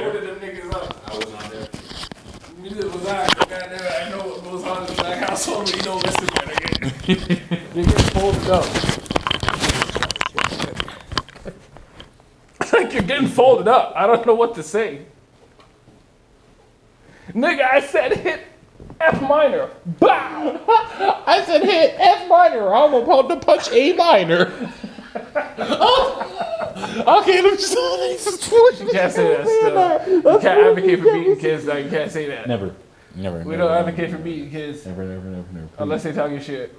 folded them niggas up. I was not there. Neither was I. Goddamn, I know what goes on in the black household, but you don't listen to it again. They get folded up. It's like you're getting folded up. I don't know what to say. Nigga, I said hit F minor. Bow! I said hit F minor. I'm about to punch A minor. Okay, let me just. You can't say that stuff. You can't advocate for beating kids. No, you can't say that. Never. We don't advocate for beating kids. Never. Unless they talking shit.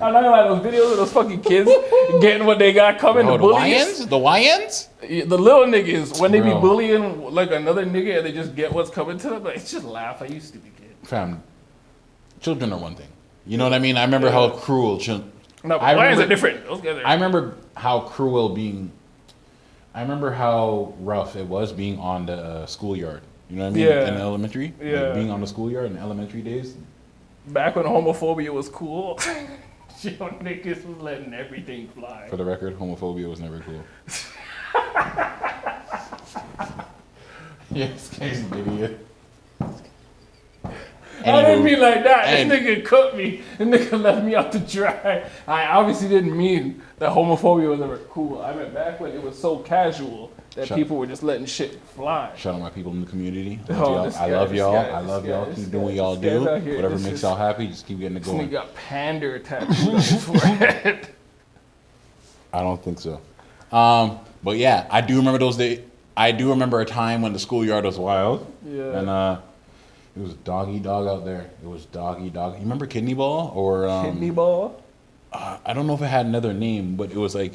I'm not gonna lie, those videos of those fucking kids getting what they got coming, Bro, the bullies. The YNs? The little niggas, when they be Bro. bullying like another nigga and they just get what's coming to them, like, it's just laugh. I used to be kid. Fam, children are one thing. You know what I mean? I remember how cruel children. No, but lions are different. Those guys are. I remember how cruel being. I remember how rough it was being on the schoolyard. You know what I mean? Yeah. In elementary. Yeah. Like being on the schoolyard in elementary days. Back when homophobia was cool, yo, niggas was letting everything fly. For the record, homophobia was never cool. Yes, crazy idiot. I didn't mean like that. And- This nigga cooked me. This nigga left me out to dry. I obviously didn't mean that homophobia was ever cool. I meant back when it was so casual that people were just letting shit fly. Shout out my people in the community. Oh, I love y'all. Keep doing what y'all do. Whatever makes y'all happy, just keep getting it This going. nigga got pander tattooed on his forehead. I don't think so. But yeah, I do remember those days. I do remember a time when the schoolyard was wild. Yeah. And it was doggy dog out there. It was doggy dog. You remember kidney ball or Kidney ball? I don't know if it had another name, but it was like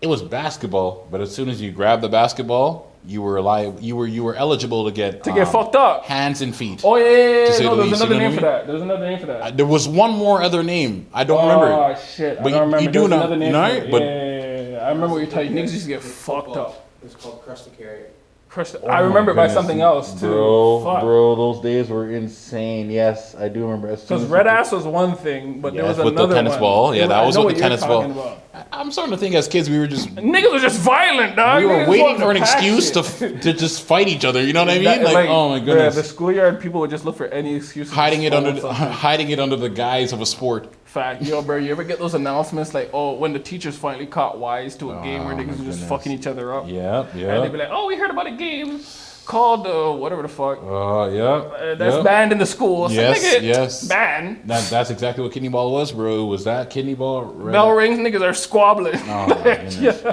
it was basketball. But as soon as you grabbed the basketball, you were eligible to get fucked up. hands and feet. Oh yeah. To say No, the there's least, another you know name what for I that. There's another name for that. There was one more other name. I don't remember. Oh shit. But I don't remember. you do There's know, another name you know, for it. but Yeah. I remember what you're talking. Niggas used to get fucked up. It's called Crush the Carrot. I remember it by something else too. Fuck. Bro, those days were insane. Yes, I do remember. Because red ass was one thing, but there was with another the tennis one. ball. Yeah, that was with the tennis ball. About. I'm starting to think as kids we were just Niggas were just violent, dog. we were Niggas waiting wanted for an pack excuse shit. to just fight each other. You know what I mean? That- Like, oh my goodness, The schoolyard people would just look for any excuse. to hiding it just under throw something. hiding it under the guise of a sport. Fact, yo, bro. You ever get those announcements like, oh, when the teachers finally caught wise to a game where Oh, my niggas were just goodness. fucking each other up? Yeah, And they'd be like, oh, we heard about a game called whatever the fuck. That's banned in the school. So Yes, nigga, yes. Banned. That's exactly what kidney ball was, bro. It was that kidney ball. Bell rings, niggas are squabbling. Oh my goodness,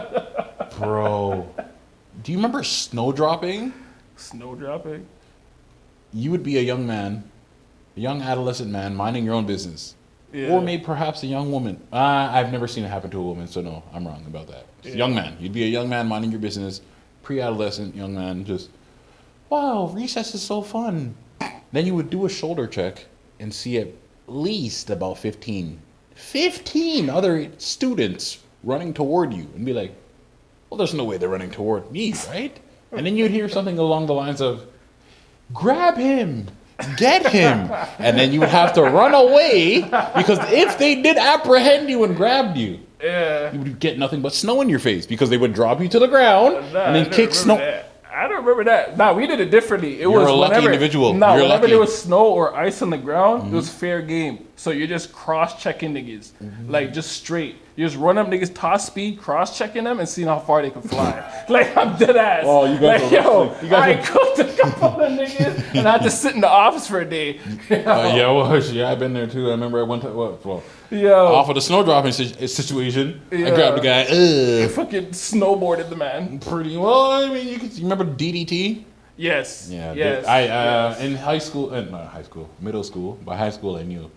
bro. Do you remember snow dropping? Snow dropping. You would be a young man, a young adolescent man, minding your own business. Yeah. Or maybe perhaps a young woman. I've never seen it happen to a woman, so no, I'm wrong about that. Yeah. Young man. You'd be a young man minding your business, pre-adolescent young man, just, wow, recess is so fun. Then you would do a shoulder check and see at least about 15 other students running toward you and be like, well, there's no way they're running toward me, right? And then you'd hear something along the lines of, grab him. Get him. And then you would have to run away because if they did apprehend you and grabbed you, Yeah. you would get nothing but snow in your face because they would drop you to the ground and then kick snow. I don't remember that. Nah, we did it differently. You're a lucky individual. Nah, You're whenever lucky. there was snow or ice on the ground, it was fair game. So you're just cross-checking niggas. Like, just straight. You just run up niggas, toss speed, cross-checking them, and seeing how far they can fly. Like, I'm dead ass. Oh, you guys like, are yo, wrestling. You guys I cooked a couple of niggas, and I had to sit in the office for a day. I've been there too. I remember I went to, Yo. off of the snow dropping situation, I Yeah. grabbed the guy, Fucking snowboarded the man. pretty well. I mean, you remember DDT? Yes. Yeah. Yes. I in middle school. By high school, I knew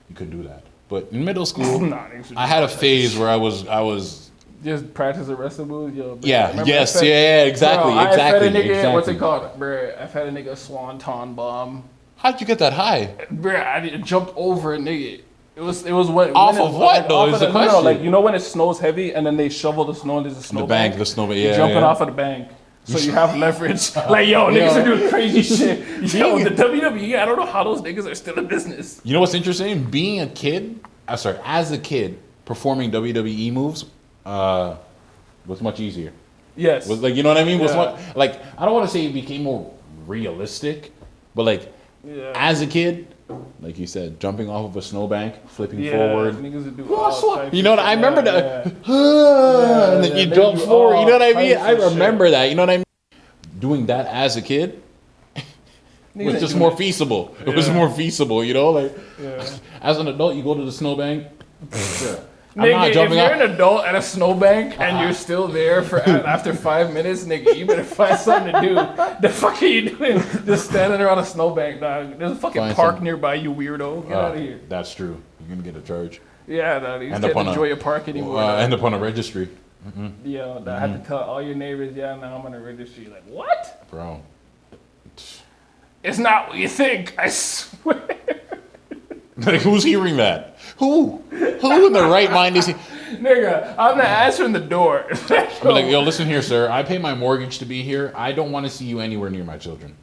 you couldn't do that. But in middle school, Nah, niggas should I had a phase where I was. just practice the wrestling moves, yo. Bro. Yeah. Remember Yes. I fed- Yeah. Exactly. Bro, I exactly. fed a nigga, exactly. what's it called? Bro, I've had a nigga swanton bomb. How'd you get that high? Bro, I jumped over a nigga. It was when Off when of what, though, is the No, question. like, you know when it snows heavy and then they shovel the snow and there's a snow The bank, bank? the snow bank. You're Yeah. jumping yeah. off of the bank. So you have leverage. Like, yo, niggas are doing crazy shit. Yo, the WWE, I don't know how those niggas are still in business. You know what's interesting? Being a kid, as a kid, performing WWE moves was much easier. Yes. Was like, you know what I mean? Was Yeah. what, like, I don't want to say it became more realistic, but like Yeah. as a kid, like you said, jumping off of a snowbank, flipping Yeah, forward. niggas would do all types You know of what I shit. remember Yeah, that, yeah. and then you Niggas jump do forward. You know what I all mean? types I of remember shit. that. You know what I mean? Doing that as a kid Niggas was ain't just doing more it. feasible. It was Yeah. more feasible. You know, like Yeah. as an adult, you go to the snowbank. Yeah. I'm Nigga, not if jumping you're off. an adult at a snowbank and you're still there for after 5 minutes, nigga, you better find something to do. The fuck are you doing? Just standing there on a snowbank, dog. There's a fucking Find park some- nearby, you weirdo. Get out of here. That's true. You're gonna get a charge. Yeah, dog. You End can't up on enjoy a your park anymore. dog. end up on a registry, Yo, I had to tell all your neighbors, yeah, now I'm on a registry. Like, what? bro. It's not what you think, I swear. Like, who's hearing that? Who in the right mind is he? Nigga, I'm not answering the door. I'm like, yo, listen here, sir. I pay my mortgage to be here. I don't want to see you anywhere near my children.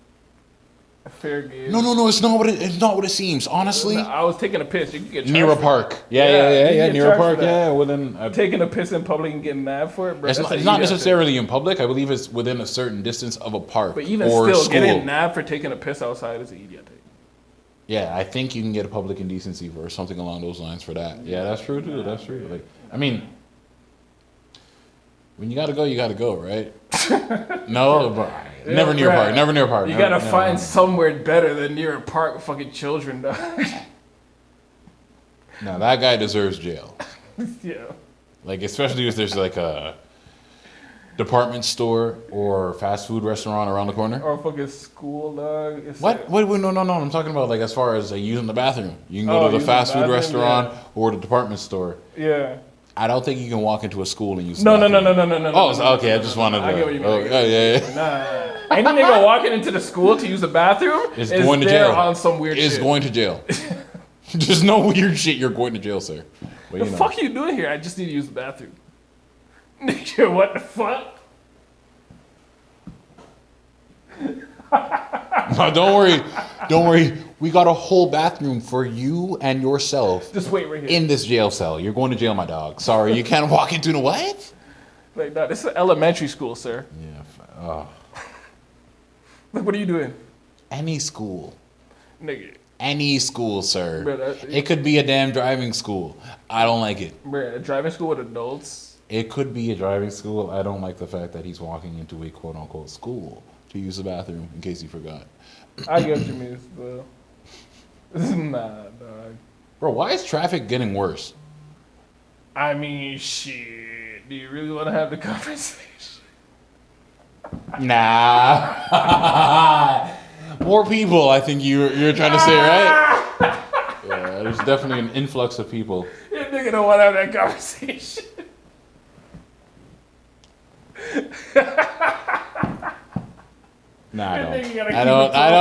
Fair game. No. It's not what it seems. Honestly, I was taking a piss. You can get charged near a for park. Yeah, Yeah. you get Near a charged park. for that. Yeah. Well, then that. Taking a piss in public and getting mad for it, bro. it's that's not, an it's not idiot thing. necessarily in public. I believe it's within a certain distance of a park But even or still, school. getting nabbed for taking a piss outside is an idiot thing. Yeah, I think you can get a public indecency or something along those lines for that. Yeah, that's true too. That's true. Like, I mean, when you gotta go, right? No, but never near a bruh. park. Never near a park. You Never- gotta never- find never. somewhere better than near a park with fucking children, dog. Now that guy deserves jail. Yeah. Like, especially if there's like a department store or fast food restaurant around the corner. Or a fucking school, dog. It's What? like- Wait, no. I'm talking about like as far as like using the bathroom. You can Oh, go to the using the fast food bathroom, restaurant yeah. or the department store. Yeah. I don't think you can walk into a school and use. No. the bathroom. Oh, Oh, so- okay. I just wanted to. I get what you mean. Oh, yeah. Nah. Any nigga walking into the school to use the bathroom Is is going to there jail. on some weird Is shit. going to jail. There's no weird shit. You're going to jail, sir. But, The fuck are you doing here? I just need to use the bathroom. Nigga, what the fuck? No, don't worry. We got a whole bathroom for you and yourself Just wait right here. in this jail cell. You're going to jail, my dog. Sorry, you can't walk into the what? Like, nah, this is elementary school, sir. Yeah. Like, what are you doing? Any school. Nigga. Any school, sir. Bro, that- It could be a damn driving school. I don't like it. Bruh, a driving school with adults. It could be a driving school. I don't like the fact that he's walking into a quote unquote school to use the bathroom in case he forgot. I get what you mean, bro. Nah, dog. Bro, why is traffic getting worse? I mean, shit. Do you really want to have the conversation? Nah. More people, I think you're trying to say, right? Yeah, there's definitely an influx of people. You nigga don't want to have that conversation. Nah, I That nigga gotta don't. keep it I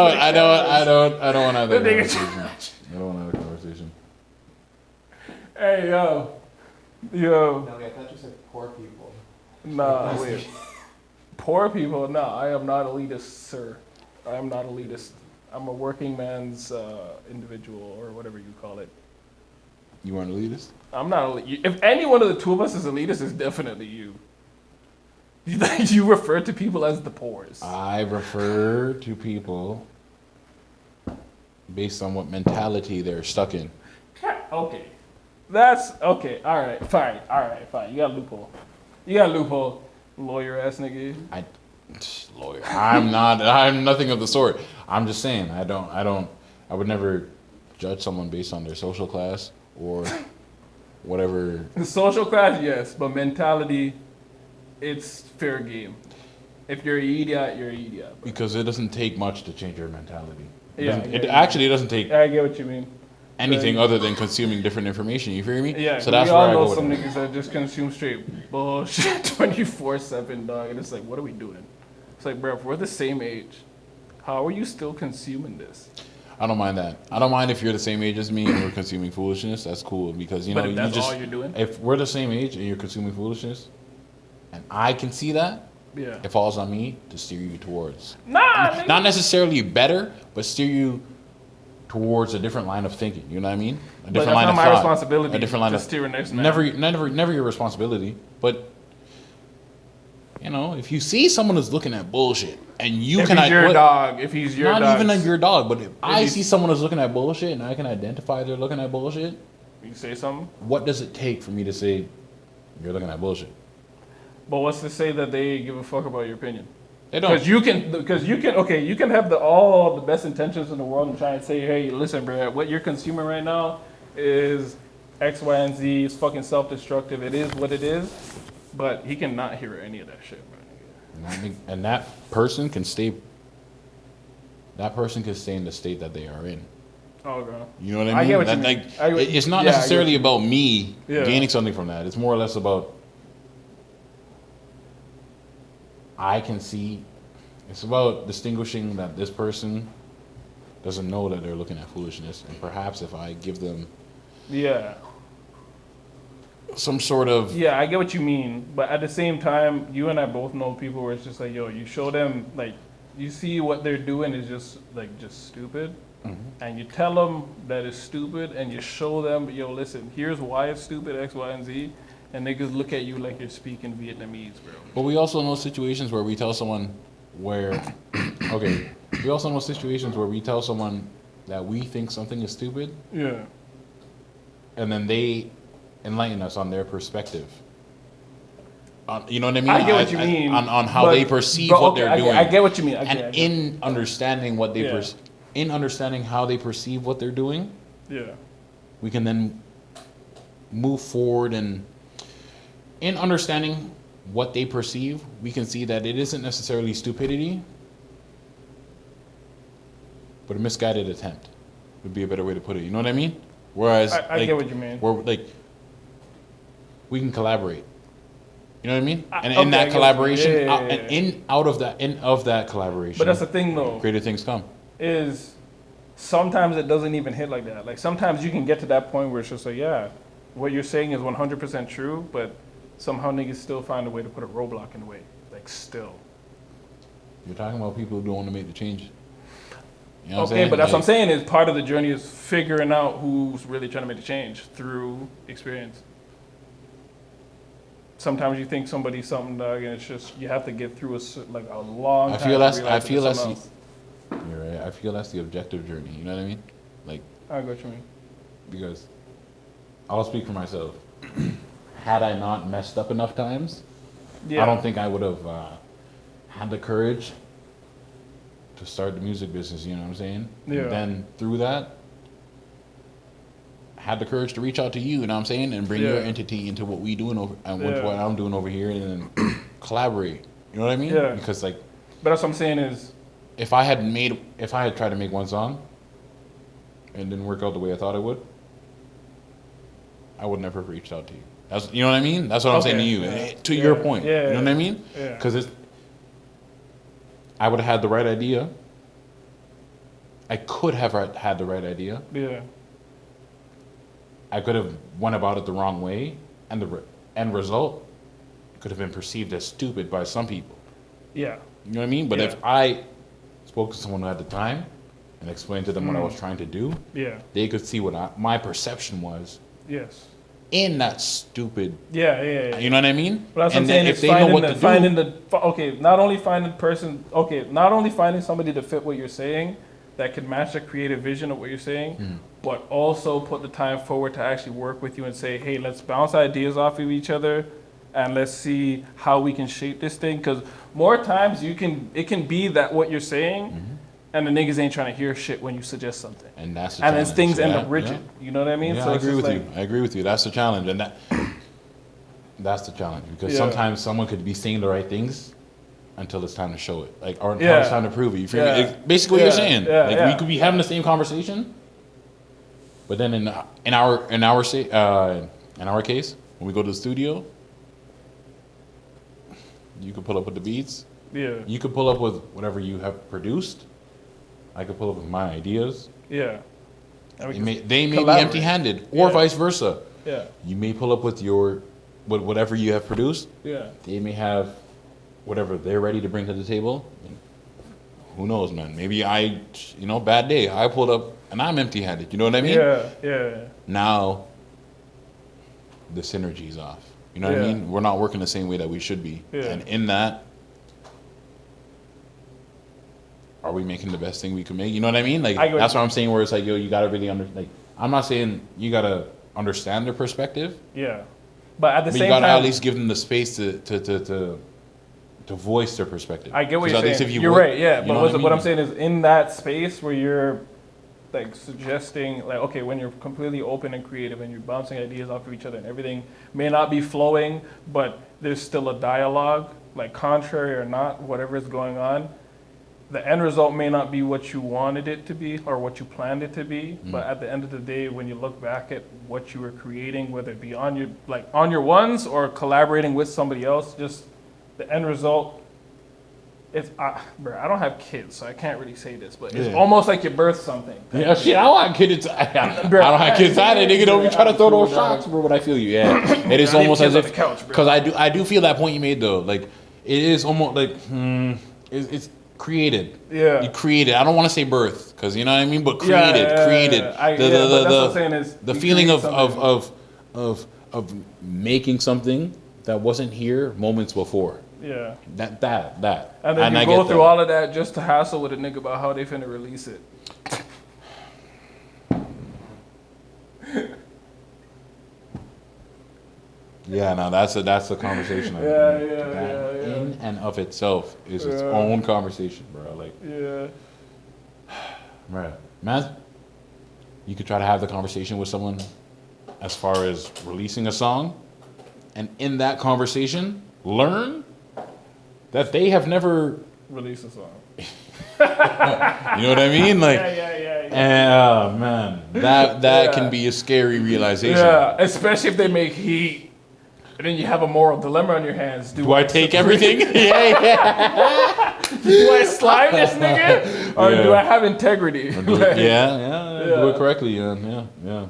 don't want to have that That nigga- conversation. I don't want to have a conversation. Hey, yo. No, I thought you said poor people. Nah, wait. Poor people? No, I am not elitist, sir. I am not elitist. I'm a working man's individual, or whatever you call it. You want to lead us? I'm not elite. If any one of the two of us is elitist, it's definitely you. You refer to people as the poors. I refer to people based on what mentality they're stuck in. Okay. That's okay. All right. Fine. All right. Fine. You got a loophole. You got a loophole. Lawyer ass nigga. Lawyer. I'm not. I'm nothing of the sort. I'm just saying. I would never judge someone based on their social class or whatever. The social class, yes, but mentality, it's fair game. If you're an idiot, you're an idiot. Bro. Because it doesn't take much to change your mentality. It Yeah, doesn't- I it get actually doesn't take I get what you mean. anything other than consuming different information. You feel me? Yeah, So that's we where all I know go some with it. niggas that just consume straight bullshit 24/7, dog. And it's like, what are we doing? It's like, bro, if we're the same age, how are you still consuming this? I don't mind that. I don't mind if you're the same age as me and we're consuming foolishness. That's cool because you But know if you that's just all you're doing? if we're the same age and you're consuming foolishness, and I can see that, Yeah. it falls on me to steer you towards Nah, nigga. not necessarily better, but steer you towards a different line of thinking. You know what I mean? A different But that's line not of my thought. responsibility A different line to of steer a next man. never your responsibility, but You know, if you see someone who's looking at bullshit and you If can, he's your dog, if he's your not dog, even your dog, but if I he's- see someone who's looking at bullshit and I can identify they're looking at bullshit, you say something. what does it take for me to say you're looking at bullshit? But what's to say that they give a fuck about your opinion? They don't. Because you can have all the best intentions in the world and try and say, hey, listen, bro, what you're consuming right now is X, Y, and Z. It's fucking self-destructive. It is what it is. But he cannot hear any of that shit, bro. And that person can stay. That person can stay in the state that they are in. Oh, bro. You know what I mean? I get what you Like, mean. it's not Yeah, I get necessarily what you about me Yeah. gaining something from that. It's more or less about I can see. It's about distinguishing that this person doesn't know that they're looking at foolishness, and perhaps if I give them Yeah. some sort of Yeah, I get what you mean. But at the same time, you and I both know people where it's just like, yo, you show them, like, you see what they're doing is just stupid. And you tell them that it's stupid, and you show them, yo, listen, here's why it's stupid, X, Y, and Z, and niggas look at you like you're speaking Vietnamese, bro. But we also know situations where we tell someone we also know situations where we tell someone that we think something is stupid, Yeah. and then they enlighten us on their perspective. You know what I mean? I get what you mean. On how they perceive what they're doing. I get what you mean. And in understanding what they Yeah. in understanding how they perceive what they're doing, Yeah. we can then move forward, and in understanding what they perceive, we can see that it isn't necessarily stupidity, but a misguided attempt would be a better way to put it. You know what I mean? Whereas I get what you mean. Where like we can collaborate. You know what I mean? And okay, in I that get collaboration, what you mean. Yeah. and in of that collaboration, But that's the thing, though. greater things come. Is sometimes it doesn't even hit like that. Like sometimes you can get to that point where it's just like, yeah, what you're saying is 100% true, but somehow niggas still find a way to put a roadblock in the way. Like still. You're talking about people who don't want to make the change. You know what I'm Okay, saying? but that's what I'm Like, saying is part of the journey is figuring out who's really trying to make the change through experience. Sometimes you think somebody's something, dog, and it's just you have to get through a long time. I feel to that's realize that you're it's something right. I feel that's the objective journey. You know what I mean? Like, else. I get what you mean. because I'll speak for myself. Had I not messed up enough times, Yeah. I don't think I would have had the courage to start the music business. You know what I'm saying? Yeah. And then through that, had the courage to reach out to you. You know what I'm saying? And bring your Yeah. entity into what we doing over and Yeah. what I'm doing over here, and then collaborate. You know what I mean? Yeah. Because like, But that's what I'm saying is, if I had tried to make one song and didn't work out the way I thought it would, I would never have reached out to you. That's, you know what I mean? That's what I'm saying to Okay, you. yeah, To yeah, your point. yeah, You know what I mean? yeah. Because I would have had the right idea. I could have had the right idea. yeah, I could have went about it the wrong way, and the end result could have been perceived as stupid by some people. yeah, You know what I mean? But Yeah. if I spoke to someone who had the time and explained to them what I was trying to do, yeah, they could see what my perception was yes. in that stupid. Yeah, yeah, yeah. You know what I mean? But that's what I'm And saying. then Is if they know what to do, not only finding person, not only finding somebody to fit what you're saying, that could match the creative vision of what you're saying, but also put the time forward to actually work with you and say, hey, let's bounce ideas off of each other, and let's see how we can shape this thing. Because more times it can be that what you're saying, and the niggas ain't trying to hear shit when you suggest something, and that's the and then challenge. things end Yeah, up rigid. yeah. You know what I mean? Yeah, So I it's agree just with like, you. I agree with you. That's the challenge, and that's the challenge because Yeah. sometimes someone could be saying the right things until it's time to show it, like or until Yeah. it's time to prove it. You feel Yeah. me? It's basically, what Yeah. you're saying. Yeah, Like yeah. we could be having the same conversation, but then in our case, when we go to the studio, you could pull up with the beats. Yeah, You could pull up with whatever you have produced. I could pull up with my ideas. yeah. And we can They may be collaborate. empty-handed, or Yeah. vice versa. Yeah, You may pull up with whatever you have produced. yeah. They may have whatever they're ready to bring to the table. Who knows, man? Maybe bad day. I pulled up and I'm empty-handed. You know what I mean? Yeah, yeah, Now, the synergy's off. You know what I Yeah. mean? We're not working the same way that we should be. Yeah. And in that, are we making the best thing we can make? You know what I mean? Like, I go- that's what I'm saying, where it's like, yo, you got to really I'm not saying you got to understand their perspective, Yeah. But at the but you same got to time, at least give them the space to voice their perspective. I get what 'Cause you're at least saying. if you You're would- right, yeah. you But know what I I'm mean? saying is, in that space where you're like suggesting, like, okay, when you're completely open and creative and you're bouncing ideas off of each other and everything may not be flowing, but there's still a dialogue, like contrary or not, whatever is going on. The end result may not be what you wanted it to be or what you planned it to be, but at the end of the day, when you look back at what you were creating, whether it be on your ones or collaborating with somebody else, just the end result. It's bro, I don't have kids, so I can't really say this, but it's Yeah. almost like you birthed something. Yeah, shit, I don't have kids. I don't have kids either. Nigga, don't be trying to throw those shots, bro. But I feel you. Yeah, it is I leave almost kids as on if the couch, bro. because I do feel that point you made though. Like it is almost like it's created. Yeah. You created. I don't want to say birth because you know what I mean, but Yeah, created, yeah, created. yeah. But that's what I'm saying is the you feeling create of making something that wasn't here moments before. Yeah. That. And then I you go get through that. all of that just to hassle with a nigga about how they finna release it. Yeah, no, that's a conversation. Yeah, In and of itself is its Yeah. own conversation, bro. Like, Yeah. right, man, you could try to have the conversation with someone as far as releasing a song, and in that conversation, learn that they have never, Release a song. you know what I mean? Like, Yeah. and, oh man, that Yeah. can be a scary realization. Yeah, especially if they make heat. And then you have a moral dilemma on your hands. Do I take everything? yeah. Do I slime this nigga? Or Yeah. do I have integrity? Like, Yeah. Do Yeah. it correctly. Yeah.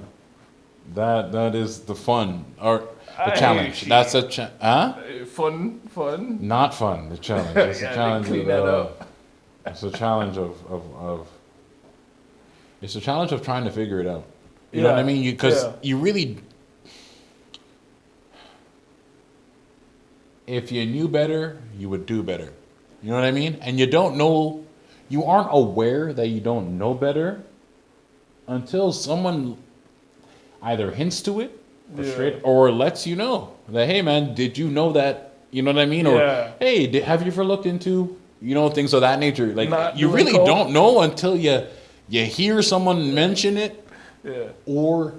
That is the fun or I the hate challenge. cheating. That's Fun. not fun. The challenge. It's a Yeah, challenge. clean that up. It's a challenge of. It's a challenge of trying to figure it out. You know what I Yeah. mean? Because Yeah. you really. If you knew better, you would do better. You know what I mean? And you don't know, you aren't aware that you don't know better until someone either hints to it or, Yeah. or lets you know that, hey man, did you know that? You know what I mean? Or, Yeah. hey, have you ever looked into, things of that nature? Like, Not you doing really coke? don't know until you hear someone mention it, Yeah. or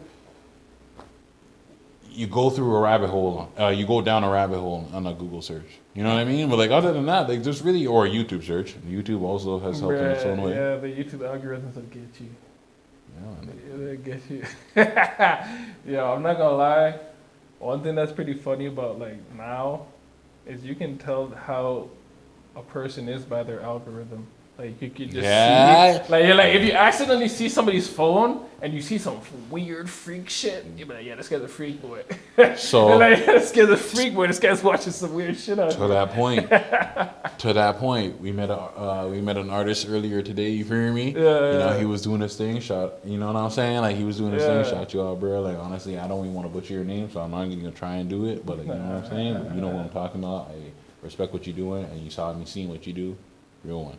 you go through a rabbit hole. You go down a rabbit hole on a Google search. You know what I mean? But like other than that, like there's really or a YouTube search. YouTube also has helped in its own way. Yeah, the YouTube algorithms will get you. Yeah. They'll get you. Yeah, I'm not gonna lie. One thing that's pretty funny about like now is you can tell how a person is by their algorithm. Like you could just Yeah. see, like if you accidentally see somebody's phone and you see some weird freak shit, you be like, yeah, this guy's a freak boy. So like, this guy's a freak boy. This guy's watching some weird shit out to here. that point, we met an artist earlier today. You hear me? Yeah. He was doing his thing. Shot. You know what I'm saying? Like he was doing his thing. Yeah. Shot you out, bro. Like honestly, I don't even want to butcher your name, so I'm not even gonna try and do it. But like, you know what I'm saying? You know what I'm talking about. I respect what you're doing, and you saw me seeing what you do. Real one.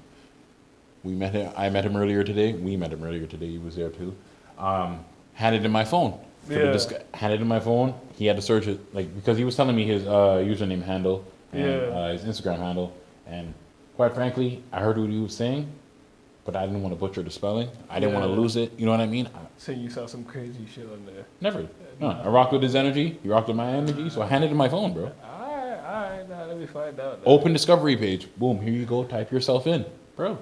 We met him. I met him earlier today. We met him earlier today. He was there too. Handed him my phone. Handed him my phone. He had to search it, like because he was telling me his username handle and his Instagram handle. And quite frankly, I heard what he was saying, but I didn't want to butcher the spelling. I didn't want to lose it. You know what I mean? So you saw some crazy shit on there. Never. No, I rocked with his energy. He rocked with my energy. So I handed him my phone, bro. Alright, now let me find out. Open discovery page. Boom. Here you go. Type yourself in, bro.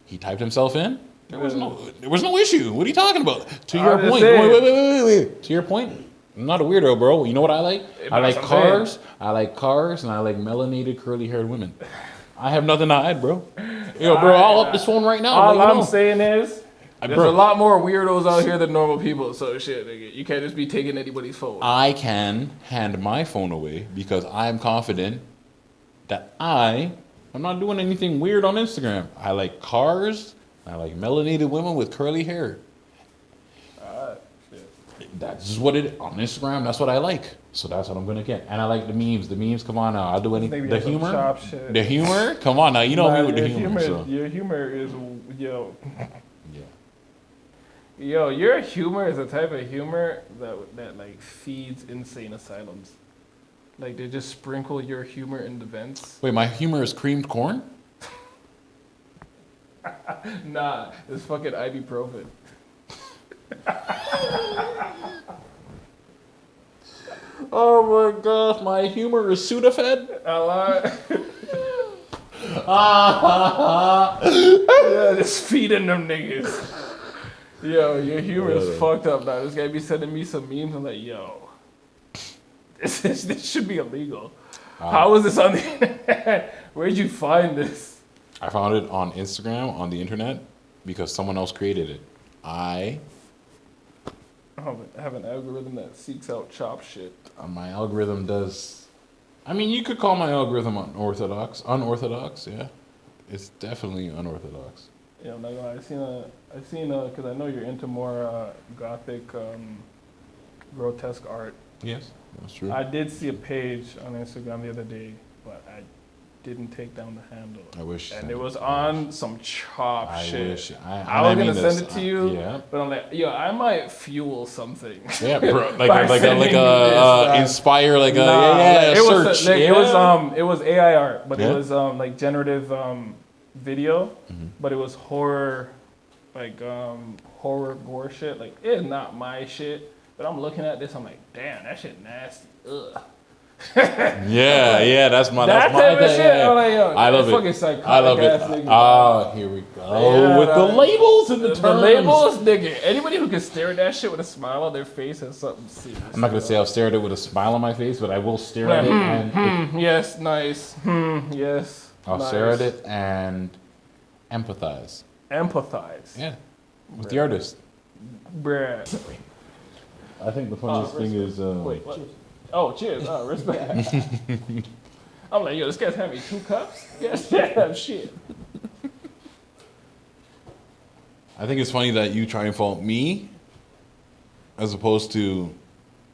He typed himself in. There was no issue. What are you talking about? To your point. Wait. To your point. I'm not a weirdo, bro. You know what I like? I like cars. I like cars, and I like melanated, curly-haired women. I have nothing to hide, bro. Yo, bro, I'll up this phone right now. All I'm saying is, there's bro. a lot more weirdos out here than normal people. So shit, nigga, you can't just be taking anybody's phone. I can hand my phone away because I'm confident that I'm not doing anything weird on Instagram. I like cars. I like melanated women with curly hair. That's just what it on Instagram. That's what I like. So that's what I'm gonna get. And I like the memes. The memes, come on now. I'll do anything. Maybe The that's some humor. chop shit. The humor. Come on now. You know Nah, me with the your humor. So. Your humor is, yo. Yeah. Yo, your humor is a type of humor that like feeds insane asylums. Like they just sprinkle your humor in the vents. Wait, my humor is creamed corn? Nah, it's fucking ibuprofen. Oh my gosh, my humor is Sudafed? I lie. Yeah, just feeding them niggas. Yo, your humor is fucked up now. This guy be sending me some memes. I'm like, yo, this should be illegal. How is this on the internet? Where'd you find this? I found it on Instagram, on the internet, because someone else created it. I have an algorithm that seeks out chop shit. My algorithm does. I mean, you could call my algorithm unorthodox. Unorthodox, yeah. It's definitely unorthodox. Yeah, I'm not gonna lie. I seen, because I know you're into more gothic, grotesque art. Yes, that's true. I did see a page on Instagram the other day, but I didn't take down the handle. I wish. And it was on some chop I shit. wish. I was gonna send it to you, yeah. but I'm like, yo, I might fuel something. Yeah, bro. By Like sending you a this, inspire, like a nah, yeah, it was search. it was AI art, but Yeah. it was like generative video, Mhm. but it was horror, like horror gore shit. Like it's not my shit, but I'm looking at this, I'm like, damn, that shit nasty. Ugh. Yeah, that's my That type of thing, shit. yeah. I'm like, yo, I love fucking it. psychotic I love it. ass nigga. Oh, here we go Yeah, with the like, labels and the The terms. labels, nigga. Anybody who can stare at that shit with a smile on their face has something serious. I'm not gonna say I'll stare at it with a smile on my face, but I will stare at it and Yes, nice. Yes. I'll nice. stare at it and empathize. Empathize. Yeah, with the artist. Bruh. I think the funniest thing is. Wait, what? Oh, cheers. Oh, respect. I'm like, yo, this guy's having me 2 cups? Yes, damn shit. I think it's funny that you try and fault me as opposed to.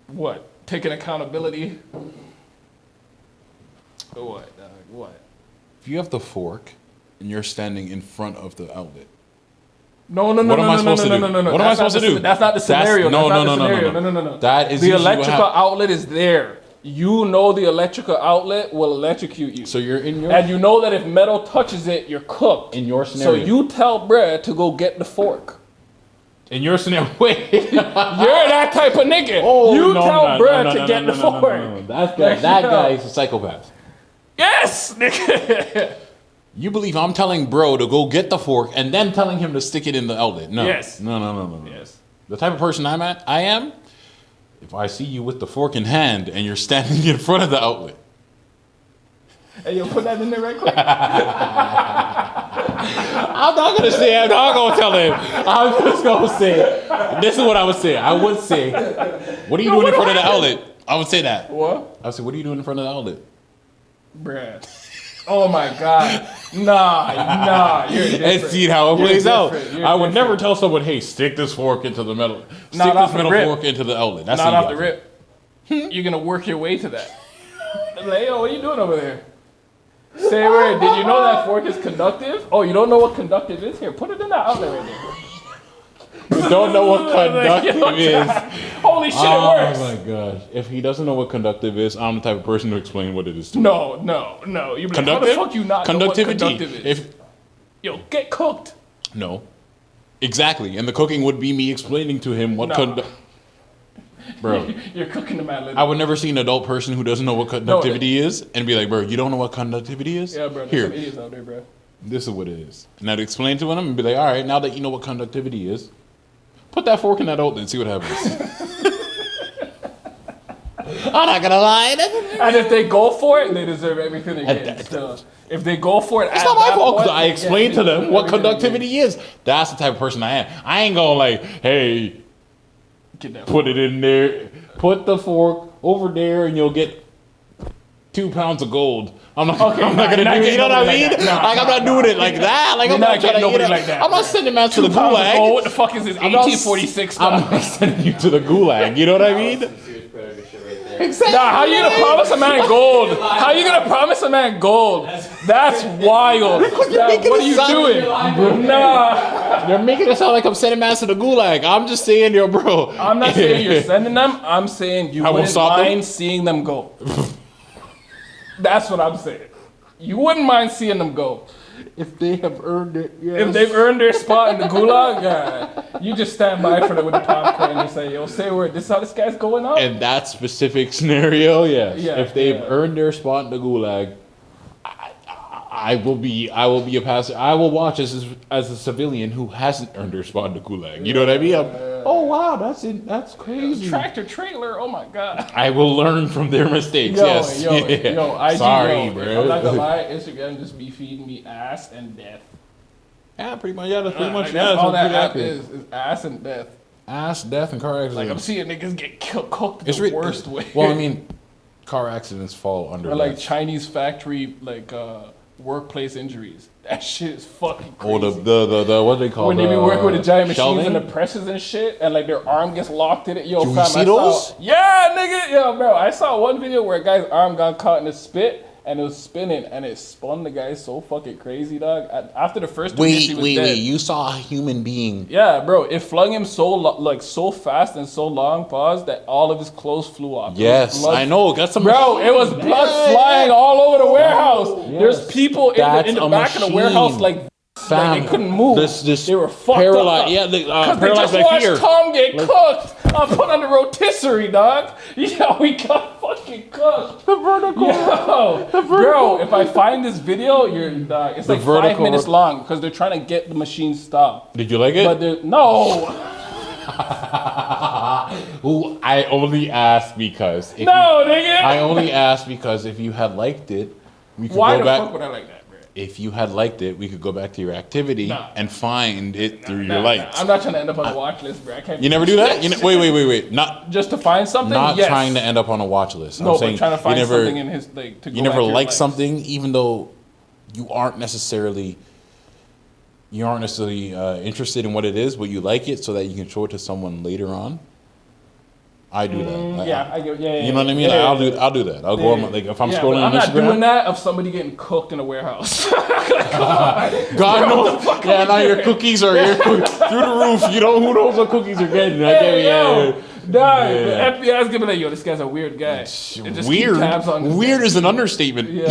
What? Taking accountability? What, dog? What? If you have the fork and you're standing in front of the outlet. No. What am I supposed to do? What am I supposed to do? That's not the scenario. No. No. That is the usually what electrical outlet is there. You know the electrical outlet will electrocute you. So you're in your. And you know that if metal touches it, you're cooked. In your So scenario. you tell Brad to go get the fork. In your scenario. Wait. You're that type of nigga. Oh, you no, tell no, Brad no, to no, get no, the no, fork. no. That guy is a psychopath. Yes, nigga. You believe I'm telling bro to go get the fork and then telling him to stick it in the outlet? No. Yes. No. Yes. The type of person I am, if I see you with the fork in hand and you're standing in front of the outlet. Hey, yo, put that in there right quick. I'm not gonna say. I'm not gonna tell him. I'm just gonna say. This is what I would say. I would say, "What are you doing in front of the outlet?" I would say that. What? I would say, "What are you doing in front of the outlet?" Brad. Oh my God. Nah, you're different. And see how it You're plays out. different. You're I would never different. tell someone, "Hey, stick this fork into the metal. Stick Not off this the metal rip. fork into the outlet." That's Not how off you the got it. rip. You're gonna work your way to that. Like, yo, what are you doing over there? Say word. Did you know that fork is conductive? Oh, you don't know what conductive is? Here, put it in that outlet right there. You don't know what conductive is. Holy shit, Oh it works. my gosh! If he doesn't know what conductive is, I'm the type of person to explain what it is to him. No. You be like, how the Conductive? fuck you not know what Conductivity. conductive is? Yo, get cooked. No. Exactly. And the cooking would be me explaining to him what Nah. Bro, You're cooking the man. I would never see an adult person who doesn't know what conductivity is and be like, bro, you don't know what conductivity is? Yeah, bro. There's Here, some idiots out there, bro. this is what it is. And I'd explain to him and be like, all right, now that you know what conductivity is, put that fork in that outlet and see what happens. I'm not gonna lie. And if they go for it, they deserve everything they get. So if they go for it, It's not my fault 'cause I explained to them what conductivity is. That's the type of person I am. I ain't gonna like, hey, put it in there, put the fork over there, and you'll get 2 pounds of gold. I'm not Okay, gonna do it. You know what I mean? like that. Like I'm not doing it like that. Like You're I'm not not trying getting to nobody eat it. like that, I'm not bro. sending man to the 2 pounds of gold. gulag. What the fuck is this? I'm not- 1846 I'm stuff. not sending you to the gulag. You know what I mean? Some serious predator shit right there. Exactly. Nah, how you gonna promise a man gold? How you gonna promise a man gold? That's wild. Yeah, making what it are you sound- doing? Nah, You're making it sound like I'm sending man to the gulag. I'm just saying, yo, bro. I'm not saying you're sending them. I'm saying you I won't wouldn't stop them? mind seeing them go. That's what I'm saying. You wouldn't mind seeing them go. If they have earned it, yes. If they've earned their spot in the gulag, yeah, you just stand by for them with the popcorn and say, yo, say word, this is how this guy's going out? In that specific scenario, yes. Yeah, If they've yeah. earned their spot in the gulag, I will be a passer. I will watch as a civilian who hasn't earned their spot in the gulag. You know what I mean? Oh wow, that's crazy. Tractor trailer, oh my god. I will learn from their mistakes. Yo, yes. yo, IG, Sorry, yo, bro. I'm not gonna lie, Instagram just be feeding me ass and death. Yeah, pretty much. Yeah, that's pretty much. Like, Yeah, that's all that's that pretty app accurate. is ass and death. Ass, death, and car accidents. Like I'm seeing niggas get cooked It's the re- worst way. Well, I mean, car accidents fall under or like that. Chinese factory workplace injuries. That shit is fucking crazy. Oh, the what they call when they be working with the giant machines shelving? and the presses and shit, and like their arm gets locked in it. Yo, Do you fam, see I those? saw. Yeah, nigga. Yo, bro, I saw one video where a guy's arm got caught in the spit, and it was spinning, and it spun the guy so fucking crazy, dog. After the first two hits, he was dead. Wait! You saw a human being. Yeah, bro, it flung him so fast and so long, pause, that all of his clothes flew off. It was Yes, blood- I know. Got some. Bro, it was blood flying all over the warehouse. Yes. There's people in That's the a back of the machine. warehouse like they couldn't move. They were fucked paralyzed. up. Yeah, they, Because they paralyzed just by watched fear. Tom get cooked. I put on the rotisserie, dog. Yeah, we got fucking cooked. The vertical. Yo, bro, if I find this video, it's The like 5 vertical minutes long because they're trying to get the machine stopped. Did you like But it? they're no, Ooh, I only asked because. If no, nigga. I only asked because if you had liked it, we could Why go the back. fuck would I like that, bro? If you had liked it, we could go back to your activity Nah. and find it through Nah, your nah, likes. I'm not trying to end up on a watch list, bro. I can't. You never do that? Wait. Not Just to find something. not yes. trying to end up on a watch list. No, I'm saying but trying to find you never, something in his like to go you never back to your like likes. something, even though you aren't necessarily interested in what it is, but you like it so that you can show it to someone later on. I do that. Yeah, I get. Yeah, You know what I mean? yeah, Like, yeah. I'll do that. I'll go on like if I'm Yeah, scrolling but on I'm not Instagram. doing that of somebody getting cooked in a warehouse. God knows. Yeah, now your cookies are through the roof. You know who knows what cookies are getting. I Hey, yo, dog, Yeah. the FBI's giving like, yo, this guy's a weird guy. And just Weird. keep tabs on this Weird guy. is an understatement. Yeah.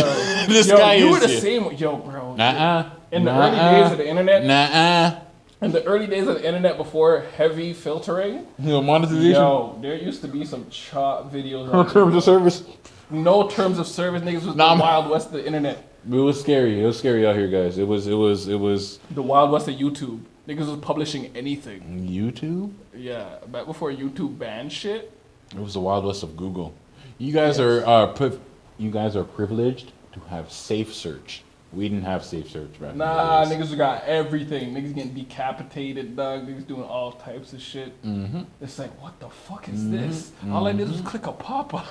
This Yo, guy you is. were the same. Yo, bro. Nuh-uh. In the early days of the internet, Nuh-uh. in the early days of the internet before heavy filtering, Monetization. yo, there used to be some chop videos. No On terms of service. no terms of service, niggas was Nah, the Wild West of the internet. It was scary. It was scary out here, guys. It was The Wild West of YouTube. Niggas was publishing anything. YouTube. Yeah, back before YouTube banned shit. It was the Wild West of Google. You guys are privileged to have safe search. We didn't have safe search back in the Nah, days. niggas got everything. Niggas getting decapitated, dog. Niggas doing all types of shit. Mm-hmm. It's like, what the fuck is this? All I did was click a pop-up.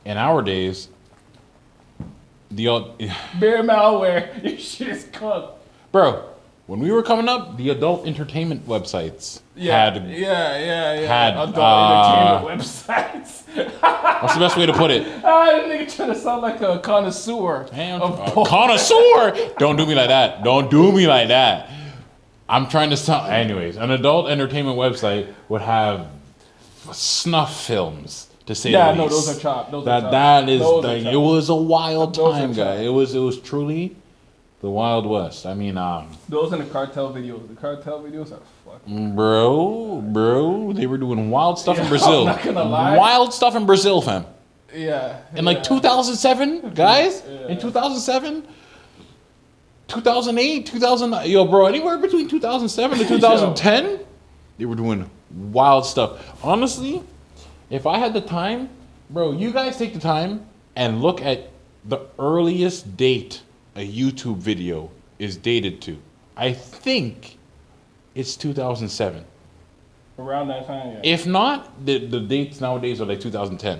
In our days, the old, Bear malware. Your shit is cooked. bro, when we were coming up, the adult entertainment websites Yeah, had. yeah. had, Adult entertainment websites. What's the best way to put it? That nigga trying to sound like a connoisseur. Connoisseur. Don't do me like that. Don't do me like that. I'm trying to sound. Anyways, an adult entertainment website would have snuff films. To say Yeah, the no, least. those are chopped. Those are That chopped. that is Those are like, chopped. it was a wild Those are time, guy. chopped. It was truly the Wild West. I mean, Those and the cartel videos. The cartel videos are fucking. bro, they were doing wild stuff in Yeah, Brazil. I'm not gonna lie. Wild stuff in Brazil, fam. Yeah. In like yeah. 2007, guys. Yeah. In 2007, 2008, 2009. Yo, bro, anywhere between 2007 to 2010, they were doing wild stuff. Honestly, if I had the time, bro, you guys take the time and look at the earliest date a YouTube video is dated to. I think it's 2007. Around that time, yeah. If not, the dates nowadays are like 2010.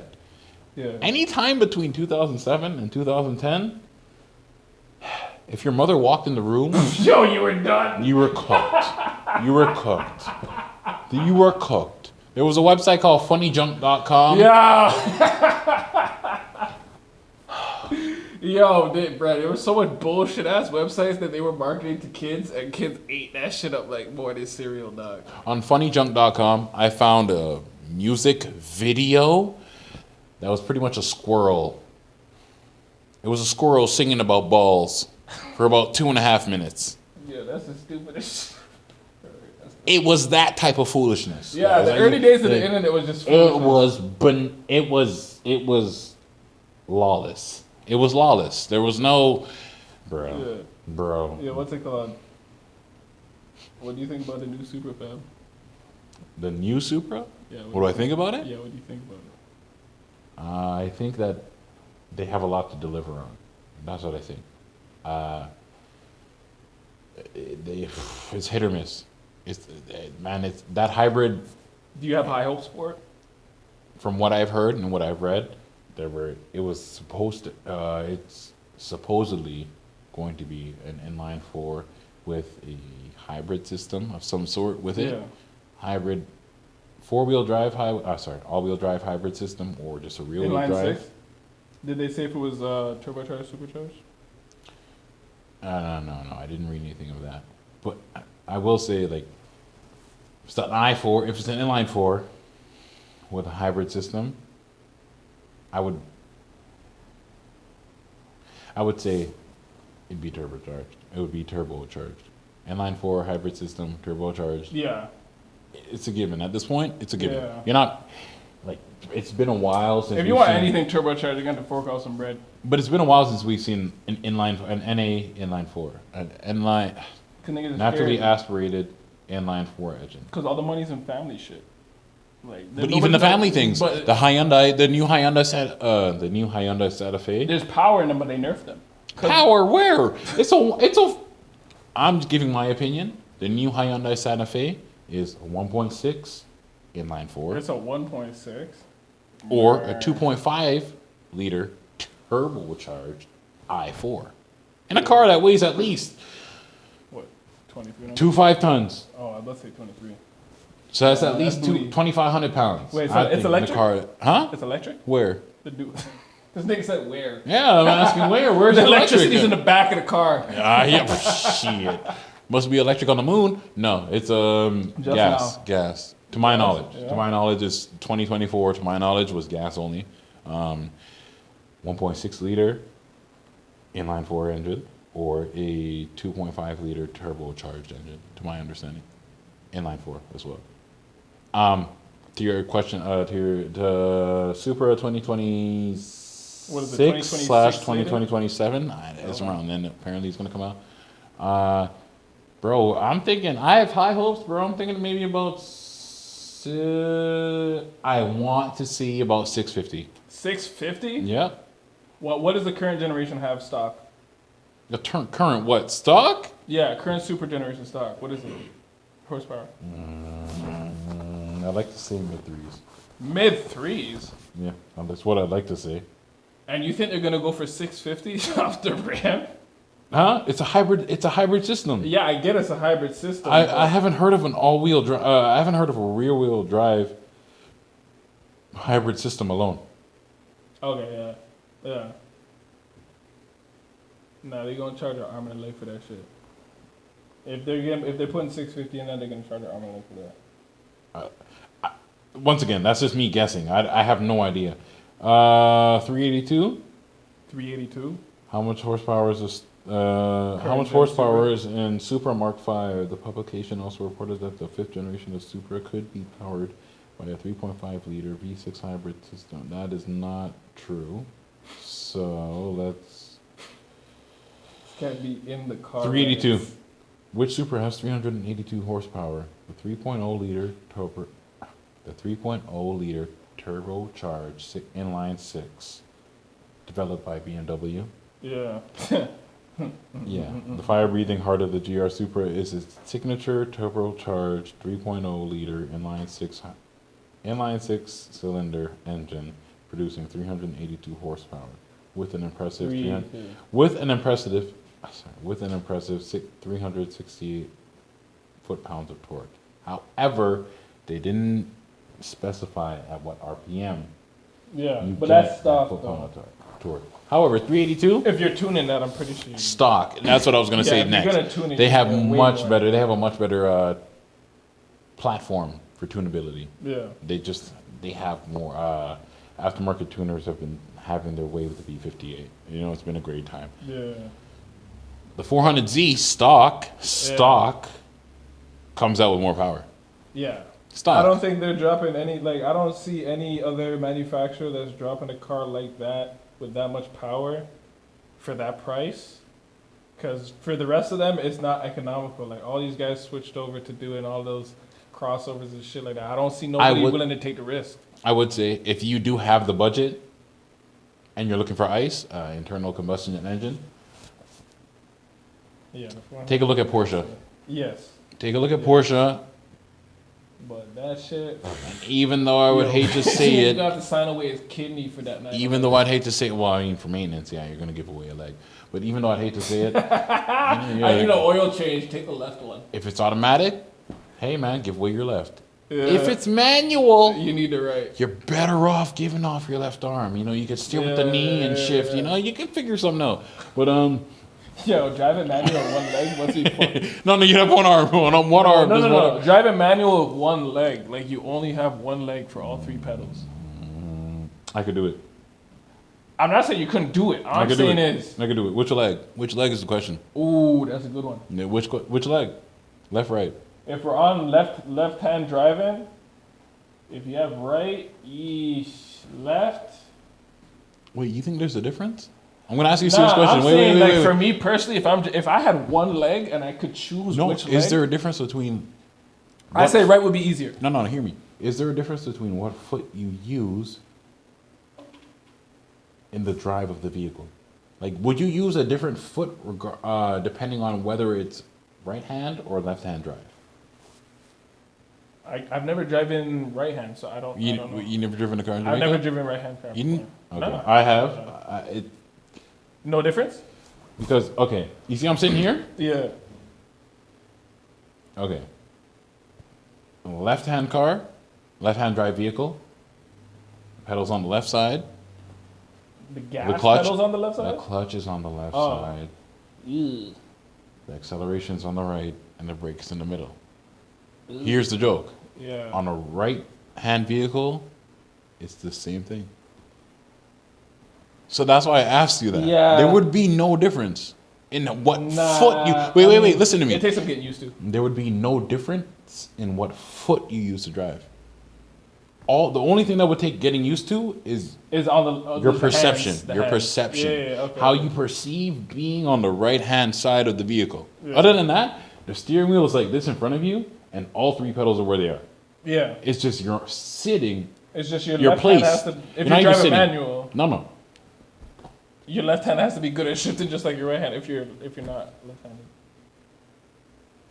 Yeah. Anytime between 2007 and 2010, if your mother walked in the room, Yo, you were done. you were cooked. You were cooked. You were cooked. There was a website called funnyjunk.com. Yeah. Yo, bro, there was so much bullshit ass websites that they were marketing to kids, and kids ate that shit up like more than cereal, dog. On funnyjunk.com, I found a music video that was pretty much a squirrel. It was a squirrel singing about balls for about 2.5 minutes. Yeah, that's the stupidest. It was that type of foolishness. Yeah, the early days of the internet was just. It was lawless. It was lawless. There was no, bro. Yeah, what's it called? What do you think about the new Supra, fam? The new Supra? Yeah. What do I think about it? Yeah, what do you think about it? I think that they have a lot to deliver on. That's what I think. It's hit or miss. It's that hybrid. Do you have high hopes for it? From what I've heard and what I've read, it's supposedly going to be an inline four with a hybrid system of some sort with it. Yeah. Hybrid, all-wheel drive hybrid system, or just a rear-wheel Inline drive. 6? Did they say if it was turbocharged, supercharged? No, I didn't read anything of that. But I will say, like, if it's an i4, if it's an inline four with a hybrid system, I would say it'd be turbocharged. It would be turbocharged. Inline four hybrid system, turbocharged. Yeah. It's a given. At this point, it's a given. Yeah. You're not, like, it's been a while since If you we've want seen- anything turbocharged, you're going to fork out some bread. But it's been a while since we've seen an NA inline four. An inline, naturally aspirated inline four engine. Because all the money's in family shit. Like, But even the family things, but the new Hyundai Santa Fe. there's power in them, but they nerfed them. Power where? I'm just giving my opinion. The new Hyundai Santa Fe is a 1.6 inline four, It's a 1.6. or a 2.5 liter turbocharged i4, in a car that weighs at least What? 23? 2.5 tons. Oh, I'd say 23. So that's at that's least booty. 2,500 pounds. Wait, so I it's think, in the electric? car. Huh? It's electric? Where? The dude. This nigga said where? Yeah, I'm asking where. Where's The the electric? electricity's in the back of the car. Yeah, shit. Must be electric on the moon. No, it's Just gas. now. Gas. To my knowledge. Yeah. To my knowledge, it's 2024. To my knowledge, was gas only. 1.6 liter inline four engine, or a 2.5 liter turbocharged engine. To my understanding, inline four as well. To your question, to Supra 2026 What is it, 2026 / 2027. It's around then. Apparently, it's gonna come out. Bro, I'm thinking. I have high hopes, bro. I'm thinking maybe about. I want to see about 650. 650? Yep. What does the current generation have stock? The current what stock? Yeah, current super generation stock. What is it? Horsepower. I'd like to say mid threes. Mid threes. Yeah, that's what I'd like to say. And you think they're gonna go for 650 off the ramp? Huh? It's a hybrid. It's a hybrid system. Yeah, I get it's a hybrid system. I haven't heard of an all-wheel drive. I haven't heard of a rear-wheel drive hybrid system alone. Okay, yeah. No, they're gonna charge an arm and a leg for that shit. If they're putting 650 in there, they're gonna charge an arm and a leg for that. Once again, that's just me guessing. I have no idea. 382. 382. How much horsepower is this? How much horsepower is in Supra Mark V? The publication also reported that the 5th generation of Supra could be powered by a 3.5 liter V6 hybrid system. That is not true. So let's. Can't be in the car. 382. Which Supra has 382 horsepower? The 3.0 liter turbocharged inline 6, developed by BMW. Yeah. Yeah, the fire-breathing heart of the GR Supra is its signature turbocharged 3.0 liter inline six cylinder engine, producing 382 horsepower with an impressive 382. with an impressive 368 foot-pounds of torque. However, they didn't specify at what RPM. Yeah, you but get that's that stock foot-pound though. of torque. However, 382 If you're tuning that, I'm pretty sure. stock. That's what I was gonna say if you're next. gonna tune it, They you're have gonna way much more. better. They have a much better platform for tunability. Yeah. They have more aftermarket tuners have been having their way with the B58. You know, it's been a great time. Yeah. The 400Z stock comes out with more power. Yeah. Stock. I don't think they're dropping any, like, I don't see any other manufacturer that's dropping a car like that with that much power for that price. Because for the rest of them, it's not economical. Like, all these guys switched over to doing all those crossovers and shit like that. I don't see nobody willing to take the risk. I would say if you do have the budget and you're looking for ICE, internal combustion engine, Yeah. take a look at Porsche. Yes. Take a look at Porsche. But that shit. And even though I would hate to say You it, got to sign away his kidney for that night. even though I'd hate to say it, well, I mean, for maintenance, yeah, you're going to give away a leg. But even though I'd hate to say it, I need an oil change. Take the left one. if it's automatic, hey, man, give away your left. Yeah. If it's manual, You need the right. you're better off giving off your left arm. You know, you could steer with the knee and shift. You know, you can figure something out. But Yo, driving manual with one leg. What's the point? no, you have one arm. One arm. No, just no, one no. arm. Driving manual with one leg. Like, you only have one leg for all three pedals. I could do it. I'm not saying you couldn't do it. All I I'm could do saying it. is, I could do it. Which leg? Which leg is the question? ooh, that's a good one. Yeah, which leg? Left, right. If we're on left-hand driving, if you have right, left. Wait, you think there's a difference? I'm gonna ask you a serious Nah, question. I'm Wait, saying, wait, like, wait, wait. for me personally, if I had one leg and I could choose No, which leg, is there a difference between? I say right would be easier. No, hear me. Is there a difference between what foot you use in the drive of the vehicle? Like, would you use a different foot depending on whether it's right hand or left hand drive? I've never driven right hand, so I don't know. You never driven a car in I've Jamaica? never driven right hand car. You didn't? before. Okay. No. I have. No difference? Because, okay, you see I'm sitting here? Yeah. Okay. Left hand car, left hand drive vehicle, pedals on the left side. The gas clutch- pedals on the left The side? clutch is on the left Oh. side, Ew. the acceleration's on the right, and the brakes in the middle. Here's the joke. Yeah. On a right hand vehicle, it's the same thing. So that's why I asked you that. Yeah. There would be no difference in what Nah, foot you. I Wait, mean, listen to me. It takes some getting used to. There would be no difference in what foot you use to drive. The only thing that would take getting used to is Is on your the perception. hands, the Your hands. perception. Yeah, okay. How you perceive being on the right hand side of the vehicle. Yeah. Other than that, the steering wheel is like this in front of you, and all three pedals are where they are. Yeah. It's just you're sitting. It's just your Your left place. hand has to, if You're you're not even driving sitting. manual, No. your left hand has to be good at shifting just like your right hand if you're not left-handed.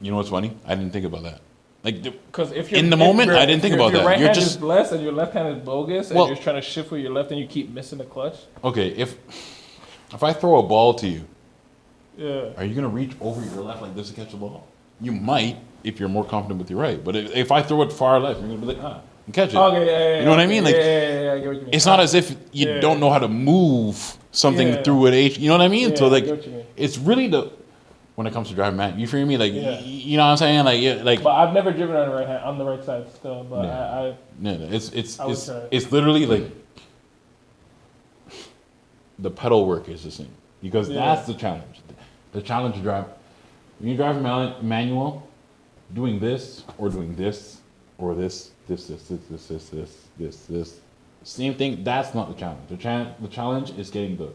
You know what's funny? I didn't think about that. Like, Because if you're In the moment, I didn't think about if your that. right You're hand just- is blessed and your left hand is bogus, Well- and you're trying to shift with your left and you keep missing the clutch. okay, if I throw a ball to you, Yeah. are you gonna reach over your left like this to catch the ball? You might if you're more confident with your right. But if I throw it far left, you're gonna be like, and catch it. Okay. Yeah, You know what I mean? Like, yeah, I get what you mean. It's not as if you Yeah. don't know how to move something Yeah. through an H. You know what I mean? Yeah, So I like, get what you mean. it's really when it comes to driving, man. You feel me? Like, Yeah. you know what I'm saying? Like, yeah, like, But I've never driven on the right hand, on the right side still. But Yeah. no, it's I would try it. it's literally like the pedal work is the same because Yeah. that's the challenge. The challenge to drive when you drive a manual, doing this or doing this or this, same thing. That's not the challenge. The challenge is getting the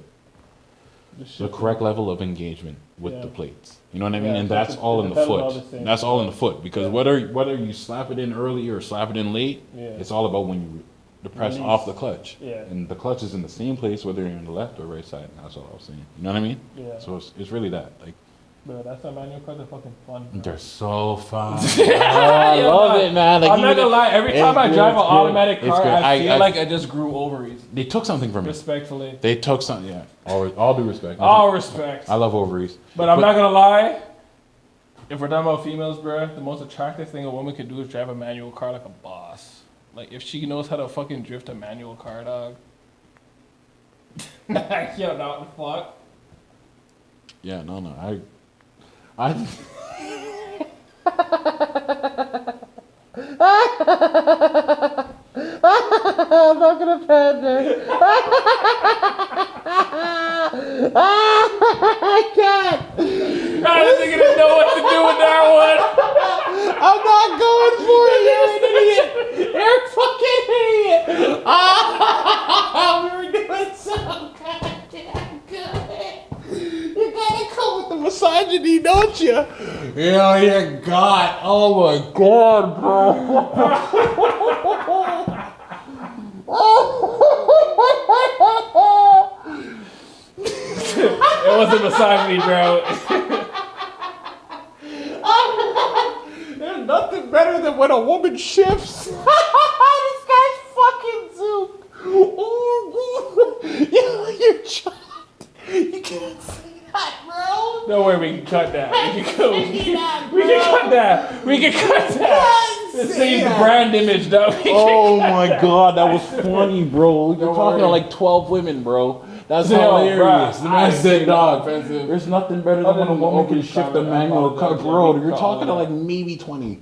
shit. correct level of engagement with Yeah. the plates. You know what I mean? Yeah, And so that's it's- all the in the pedals are all foot. the same. That's all in the foot because Yeah. whether you slap it in early or slap it in late, Yeah. it's all about when you press Release. off the clutch. Yeah. And the clutch is in the same place whether you're on the left or right side. And that's all I was saying. You know what I mean? Yeah. So it's really that. Like Bro, that's why manual cars are fucking fun. Bro. They're so fun. I love it, man. Like, I'm not gonna lie. Every time I drive an automatic It's car, good. I feel like I just grew ovaries. They took something from me. Respectfully. They took something. Yeah. All due respect. All respect. I love ovaries. But I'm not gonna lie. If we're talking about females, bro, the most attractive thing a woman can do is drive a manual car like a boss. Like if she knows how to fucking drift a manual car, dog. Yo, not the fuck. Yeah, no. I I'm not gonna pander. I can't. I don't think I know what to do with that one. I'm not going for it. You're an idiot. You're a fucking idiot. We were doing so goddamn good. You gotta come with the misogyny, don't you? Yeah, you got. Oh my god, bro. It wasn't misogyny, bro. There's nothing better than when a woman shifts. This guy's fucking zoom. Oh, you're chopped. You can't say that, bro. No way, we can cut that. We can cut that. We can cut that. This saves the brand image, though. Oh my god, that was funny, bro. You're talking to like 12 women, bro. That's hilarious. The man said, dog, there's nothing better than when a woman can shift a manual car, bro. You're talking to like maybe 20.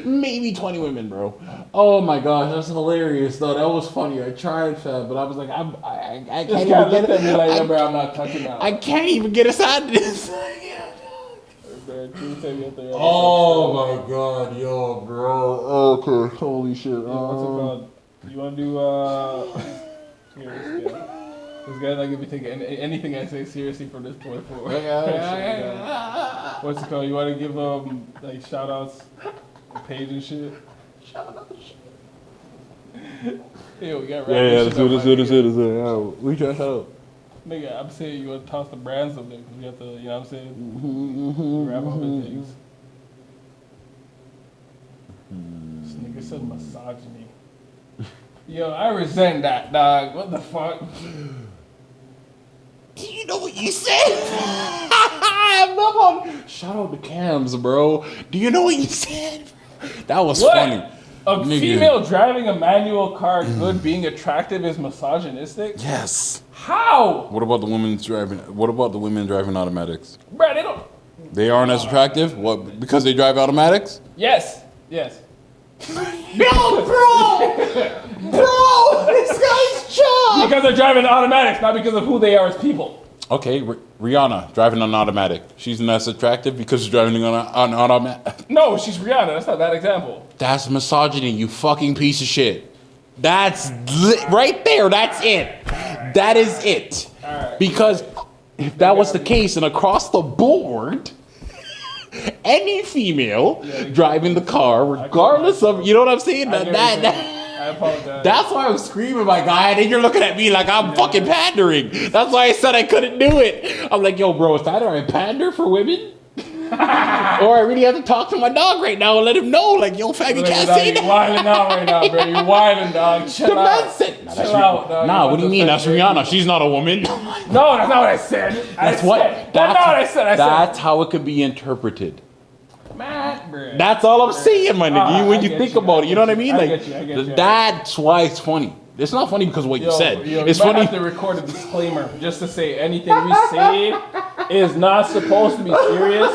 Maybe 20 women, bro. Oh my gosh, that's hilarious, though. That was funny. I tried, fam, but I was like, I can't even get it. Like, bro, I'm not touching that. I can't even get us out of this. Oh my god, yo, bro. Okay, holy shit. What's it called? You want to do, here, this guy's not going to be taking anything I say seriously from this point forward. What's it called? You want to give like shout outs, page and shit? Shout outs. Yeah, we got Yeah, let's do it. We try to shout out. Nigga, I'm saying you want to toss the brands up there because we have to, you know what I'm saying? Wrap up the things. This nigga said misogyny. Yo, I resent that, dog. What the fuck? Do you know what you said? Shout out to Cams, bro. Do you know what you said? That was funny. A female driving a manual car, good being attractive, is misogynistic? Yes. How? What about the women driving? What about the women driving automatics? Bro, they don't. They aren't as attractive. What? Because they drive automatics? Yes. Yo, bro, this guy's job. Because they're driving automatics, not because of who they are as people. Okay, Rihanna driving an automatic. She's not as attractive because she's driving on automatic. No, she's Rihanna. That's not that example. That's misogyny, you fucking piece of shit. That's right there. That's it. That is it. Right. Because if that was the case and across the board, any female driving the car, regardless of, you know what I'm saying? I apologize. That's why I'm screaming, my guy, and then you're looking at me like I'm fucking pandering. That's why I said I couldn't do it. I'm like, yo, bro, it's either I pander for women, or I really have to talk to my dog right now and let him know, like, yo, fam, you can't say that. You're wilding out right now, bro. You're wilding, dog. Chill out. Chill out, dog. Nah, what do you mean? That's Rihanna. She's not a woman. No, that's not what I said. That's not what I said. That's how it could be interpreted. Man, bro. That's all I'm saying, my nigga. When you think about it, you know what I mean? I Like, get you. that's why it's funny. It's not funny because of what you said. It's you might funny. have to record a disclaimer just to say anything we say is not supposed to be serious.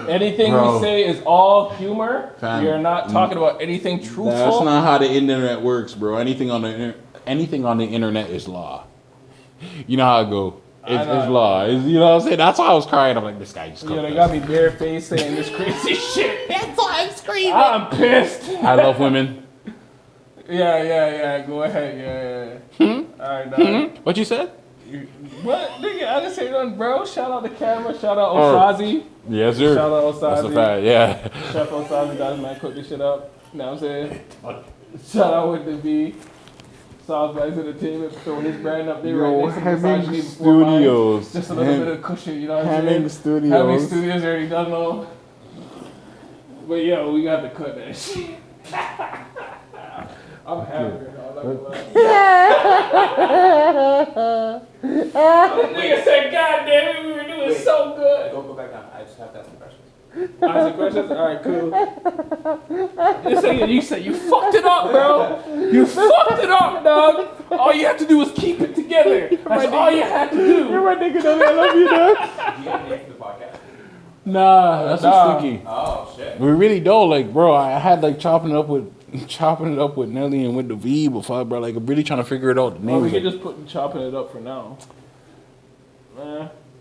Anything we say is all humor. Fam, we are not talking about anything truthful. That's not how the internet works, bro. Anything on the internet is law. You know how it go. It's law. You know what I'm saying? That's why I was crying. I'm like, this guy just they got me barefaced saying this crazy shit. That's why I'm screaming. I'm pissed. I love women. Yeah. Go ahead. Yeah. All right, dog. What you said? What? Nigga, I didn't say nothing, bro. Shout out the camera. Shout out Osazi. Yes, sir. Shout out Osazi. That's a fact, yeah. Chef Osazi got his man cook this shit up. You know what I'm saying? Shout out with the V. SauceBagz Entertainment, throw his brand up there Yo, right next to Hemming Misogyny before mine. Studios. Just a little bit of cushion, you know what I'm saying? Hemming Studios. Hemming Studios already done all. But yo, we got to cut that shit. I'm happy right now, I'm not gonna lie. Nigga said, God damn it, we were doing so good. Don't go back down. I just have to ask some questions. Ask the questions? Alright, cool. You said you fucked it up, bro. You fucked it up, dog. All you have to do is keep it together. That's all you have to do. You're my nigga, dog. I love you, dog. Do you have a name for the podcast? Nah, that's Nah. a sticky. Oh, shit. We really don't, like, bro. I had like chopping it up with Nelly and with the V before, bro. Like, I'm really trying to figure it out. The Well, name. we could just put chopping it up for now.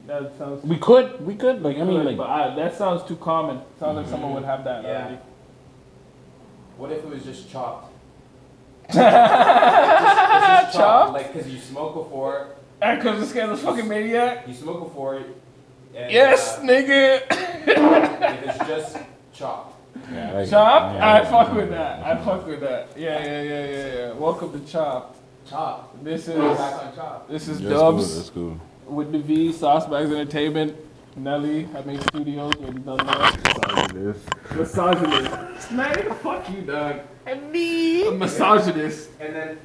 That sounds. We could. Like, I mean, like, but that sounds too common. Sounds like someone would have that Yeah. already. What if it was just chopped? It's just Chopped? Like, because you smoked before. Because this guy's a fucking maniac. You smoked before. And, Yes, nigga. If it's just chopped. yeah, like, Chop? yeah, I fuck with that. I fuck with that. Yeah. Welcome to Chop. Chop. This We're is back on chop. this is That's Dubs cool. That's cool. with the V, SauceBagz Entertainment, Nelly, Hemming Studios, already done that. Misogynist. Man, fuck you, dog. A misogynist. And then